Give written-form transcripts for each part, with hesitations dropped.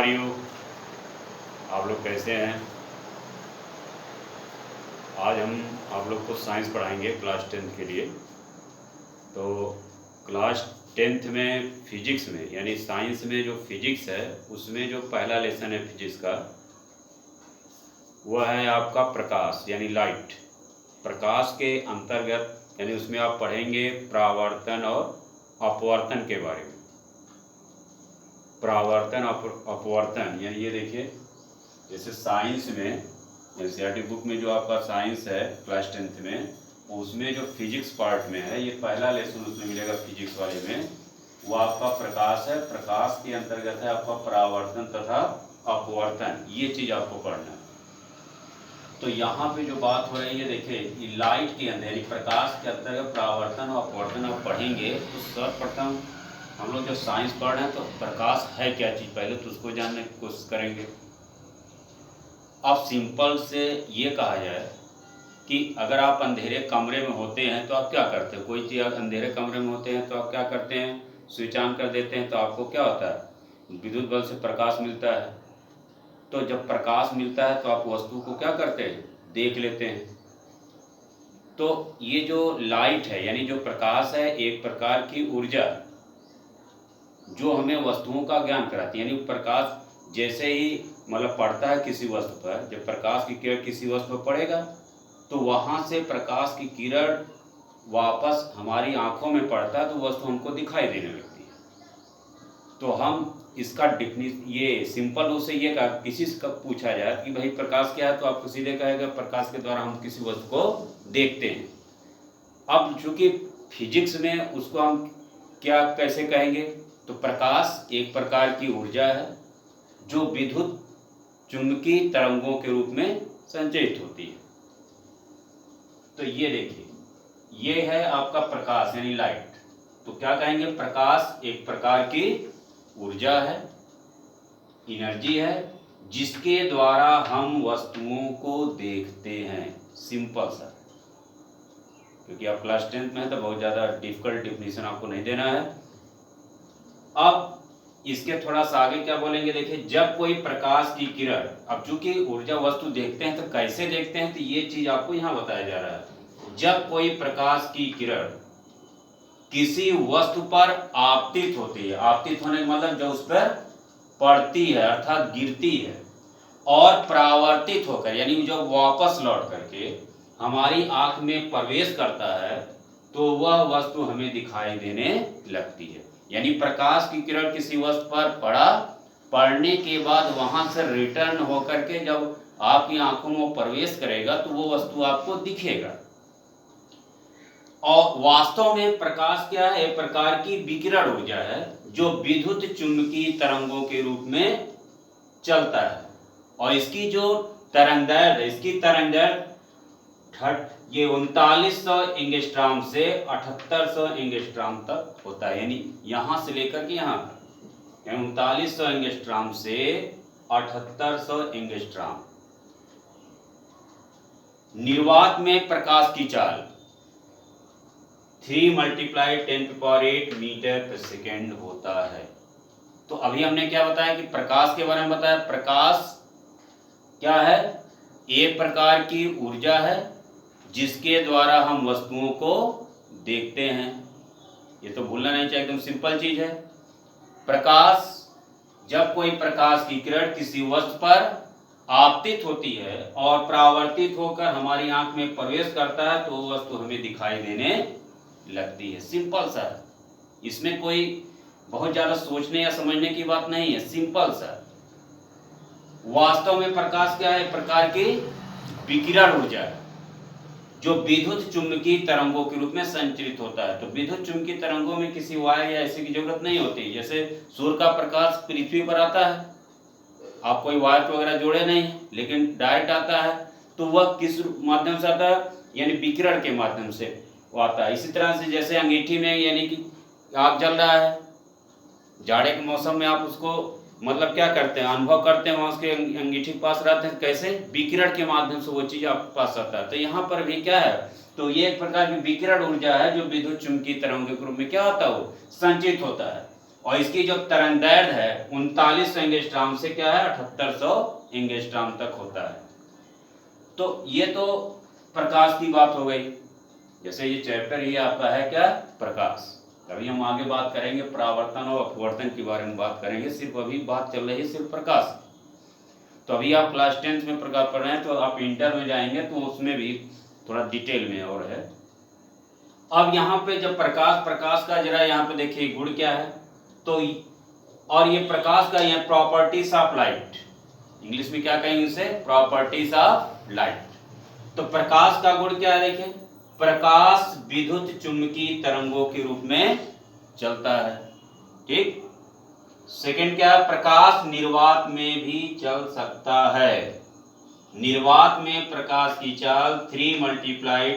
You? आप लोग कैसे हैं? आज हम आप लोग को साइंस पढ़ाएंगे क्लास 10th के लिए। तो क्लास 10th में फिजिक्स में यानी साइंस में जो फिजिक्स है उसमें जो पहला लेसन है फिजिक्स का वह है आपका प्रकाश यानी लाइट। प्रकाश के अंतर्गत यानी उसमें आप पढ़ेंगे परावर्तन और अपवर्तन के बारे में। परावर्तन अपवर्तन यानी ये देखिए, जैसे साइंस में एनसीईआरटी बुक में जो आपका साइंस है क्लास 10th में, उसमें जो फिजिक्स पार्ट में है, ये पहला लेसन उसमें मिलेगा फिजिक्स वाले में, वो आपका प्रकाश है। प्रकाश के अंतर्गत है आपका परावर्तन तथा अपवर्तन, ये चीज आपको पढ़ना है। तो यहाँ पे जो बात हो रही है देखिए, ये लाइट के अंदर यानी प्रकाश के अंतर्गत परावर्तन और अपवर्तन आप पढ़ेंगे तो सर्वप्रथम हम लोग जब साइंस पढ़ रहे हैं तो प्रकाश है क्या चीज पहले तो उसको जानने की कोशिश करेंगे। अब सिंपल से ये कहा जाए कि अगर आप अंधेरे कमरे में होते हैं तो आप क्या करते हैं? कोई चीज़ अंधेरे कमरे में होते हैं तो आप क्या करते हैं? स्विच ऑन कर देते हैं, तो आपको क्या होता है? विद्युत बल से प्रकाश मिलता है। तो जब प्रकाश मिलता है तो आप वस्तु को क्या करते हैं? देख लेते हैं। तो ये जो लाइट है यानी जो प्रकाश है, एक प्रकार की ऊर्जा जो हमें वस्तुओं का ज्ञान कराती है। यानी प्रकाश जैसे ही मतलब पड़ता है किसी वस्तु पर, जब प्रकाश की किरण किसी वस्तु पर पड़ेगा तो वहाँ से प्रकाश की किरण वापस हमारी आंखों में पड़ता है तो वस्तु हमको दिखाई देने लगती है। तो हम इसका डिफिनेशन ये सिंपल रूप से ये किसी से पूछा जाए कि भाई प्रकाश क्या है, तो आपको सीधे कहेगा प्रकाश के द्वारा हम किसी वस्तु को देखते हैं। अब चूंकि फिजिक्स में उसको हम क्या कैसे कहेंगे, तो प्रकाश एक प्रकार की ऊर्जा है जो विद्युत चुंबकीय तरंगों के रूप में संचरित होती है। तो ये देखिए, ये है आपका प्रकाश यानी लाइट। तो क्या कहेंगे? प्रकाश एक प्रकार की ऊर्जा है, एनर्जी है, जिसके द्वारा हम वस्तुओं को देखते हैं। सिंपल सा, क्योंकि आप क्लास 10th में है तो बहुत ज़्यादा डिफिकल्ट डिफिनेशन आपको नहीं देना है। अब इसके थोड़ा सा आगे क्या बोलेंगे, देखिए, जब कोई प्रकाश की किरण, अब चूंकि ऊर्जा वस्तु देखते हैं तो कैसे देखते हैं, तो ये चीज आपको यहाँ बताया जा रहा है। जब कोई प्रकाश की किरण किसी वस्तु पर आपतित होती है, आपतित होने का मतलब जो उस पर पड़ती है अर्थात गिरती है, और परावर्तित होकर यानी जो वापस लौट करके हमारी आंख में प्रवेश करता है, तो वह वस्तु हमें दिखाई देने लगती है। यानी प्रकाश की किरण किसी वस्तु पर पड़ने के बाद वहां से रिटर्न होकर के जब आपकी आंखों में प्रवेश करेगा तो वो वस्तु आपको दिखेगा। और वास्तव में प्रकाश क्या है? एक प्रकार की विकिरण ऊर्जा है जो विद्युत चुंबकीय तरंगों के रूप में चलता है। और इसकी जो तरंगदैर्घ्य, इसकी तरंगदैर्घ्य ये 3900 एंगस्ट्रॉम से 7800 एंगस्ट्रॉम तक होता है। यानी यहां से लेकर के यहाँ 3900 एंगस्ट्रॉम से 7800 एंगस्ट्रॉम। निर्वात में प्रकाश की चाल 3 × 10⁸ मीटर पर सेकेंड होता है। तो अभी हमने क्या बताया कि प्रकाश के बारे में बताया। प्रकाश क्या है? एक प्रकार की ऊर्जा है जिसके द्वारा हम वस्तुओं को देखते हैं। ये तो भूलना नहीं चाहिए, एकदम सिंपल चीज है। प्रकाश, जब कोई प्रकाश की किरण किसी वस्तु पर आपतित होती है और परावर्तित होकर हमारी आंख में प्रवेश करता है तो वो वस्तु हमें दिखाई देने लगती है। सिंपल सा, इसमें कोई बहुत ज्यादा सोचने या समझने की बात नहीं है, सिंपल सा। वास्तव में प्रकाश क्या है? प्रकार की विकिरण ऊर्जा है जो विद्युत चुंबकीय तरंगों के रूप में संचरित होता है। तो विद्युत चुंबकीय तरंगों में किसी वायर या ऐसे की जरूरत नहीं होती। जैसे सूर्य का प्रकाश पृथ्वी पर आता है, आप कोई वायर वगैरह जोड़े नहीं, लेकिन डायरेक्ट आता है, तो वह किस माध्यम से आता है? यानी विकिरण के माध्यम से वो आता है। इसी तरह से जैसे अंगीठी में यानी कि आग जल रहा है, जाड़े के मौसम में आप उसको मतलब क्या करते हैं? अनुभव करते हैं, वहां उसके अंगीठी के पास रहते हैं। कैसे? विकिरण के माध्यम से वो चीज आपके पास आता है। तो यहाँ पर भी क्या है? तो ये एक प्रकार की विकिरण ऊर्जा है जो विद्युत चुंबकीय तरंगों के रूप में क्या होता है? वो संचित होता है। और इसकी जो तरंगदैर्घ्य है 3900 एंगस्ट्रॉम से क्या है 7800 एंगस्ट्रॉम तक होता है। तो ये तो प्रकाश की बात हो गई। जैसे ये चैप्टर ही आपका है क्या, प्रकाश। अभी हम आगे बात करेंगे परावर्तन और अपवर्तन के बारे में बात करेंगे, सिर्फ अभी बात चल रही है सिर्फ प्रकाश। तो अभी आप क्लास 10th में प्रकाश पढ़ रहे हैं, तो आप इंटर में जाएंगे तो उसमें भी थोड़ा डिटेल में और है। अब यहाँ पे जब प्रकाश का जरा यहाँ पे देखिए गुण क्या है, तो और ये प्रकाश का ये प्रॉपर्टीज ऑफ लाइट, इंग्लिश में क्या कहेंगे इसे, प्रॉपर्टीज ऑफ लाइट। तो प्रकाश का गुण क्या है, देखिए प्रकाश विद्युत चुंबकीय तरंगों के रूप में चलता है, ठीक। सेकंड क्या है, प्रकाश निर्वात में भी चल सकता है। निर्वात में प्रकाश की चाल 3 ×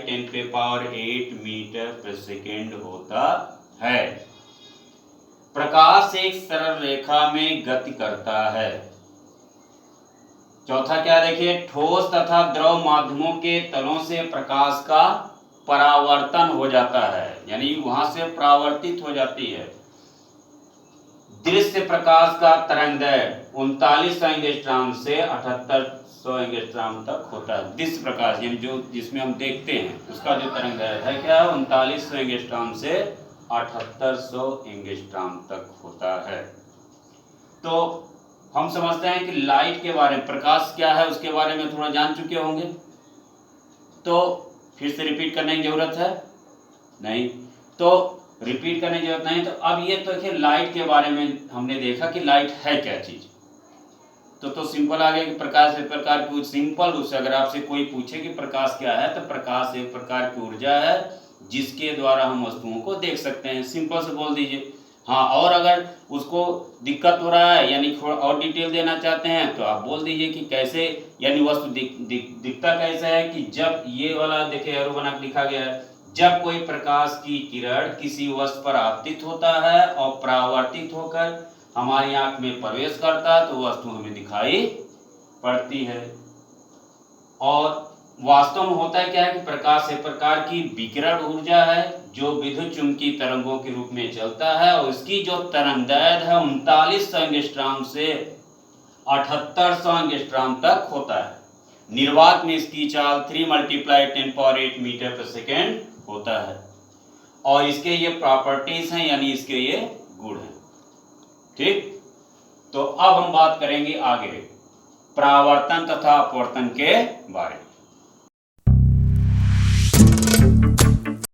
10⁸ मीटर पर सेकेंड होता है। प्रकाश एक सरल रेखा में गति करता है। चौथा क्या देखिए, ठोस तथा द्रव माध्यमों के तलों से प्रकाश का परावर्तन हो जाता है, यानी वहां से परावर्तित हो जाती है। दृश्य प्रकाश का तरंगदैर्घ्य 3900 एंगस्ट्रॉम से 7800 एंगस्ट्रॉम तक होता है। दृश्य प्रकाश यानी जो जिसमें हम देखते हैं उसका जो तरंगदैर्घ्य है क्या है 3900 एंगस्ट्रॉम से 7800 एंगस्ट्रॉम तक होता है। तो हम समझते हैं कि लाइट के बारे में, प्रकाश क्या है उसके बारे में थोड़ा जान चुके होंगे, तो फिर से रिपीट करने की जरूरत है नहीं, तो रिपीट करने की जरूरत नहीं। तो अब ये तो देखिए लाइट के बारे में हमने देखा कि लाइट है क्या चीज। तो सिंपल आ गया कि प्रकाश एक प्रकार की, सिंपल रूप से अगर आपसे कोई पूछे कि प्रकाश क्या है, तो प्रकाश एक प्रकार की ऊर्जा है जिसके द्वारा हम वस्तुओं को देख सकते हैं, सिंपल से बोल दीजिए। हाँ, और अगर उसको दिक्कत हो रहा है यानी थोड़ा और डिटेल देना चाहते हैं तो आप बोल दीजिए कि कैसे, यानी वस्तु दिखता कैसा है कि जब ये वाला देखिए एरो बना के लिखा गया है, जब कोई प्रकाश की किरण किसी वस्तु पर आपतित होता है और परावर्तित होकर हमारी आंख में प्रवेश करता है तो वस्तु हमें दिखाई पड़ती है। और वास्तव में होता है क्या है कि प्रकाश एक प्रकार की विकिरण ऊर्जा है जो विद्युत चुंबकीय तरंगों के रूप में चलता है, और इसकी जो तरंगदैर्घ्य है 3900 एंगस्ट्रॉम से 7800 एंगस्ट्रॉम तक होता है। निर्वात में इसकी चाल 3 × 10⁸ मीटर पर सेकेंड होता है, और इसके ये प्रॉपर्टीज हैं यानी इसके ये गुण हैं, ठीक। तो अब हम बात करेंगे आगे परावर्तन तथा अपवर्तन के बारे में।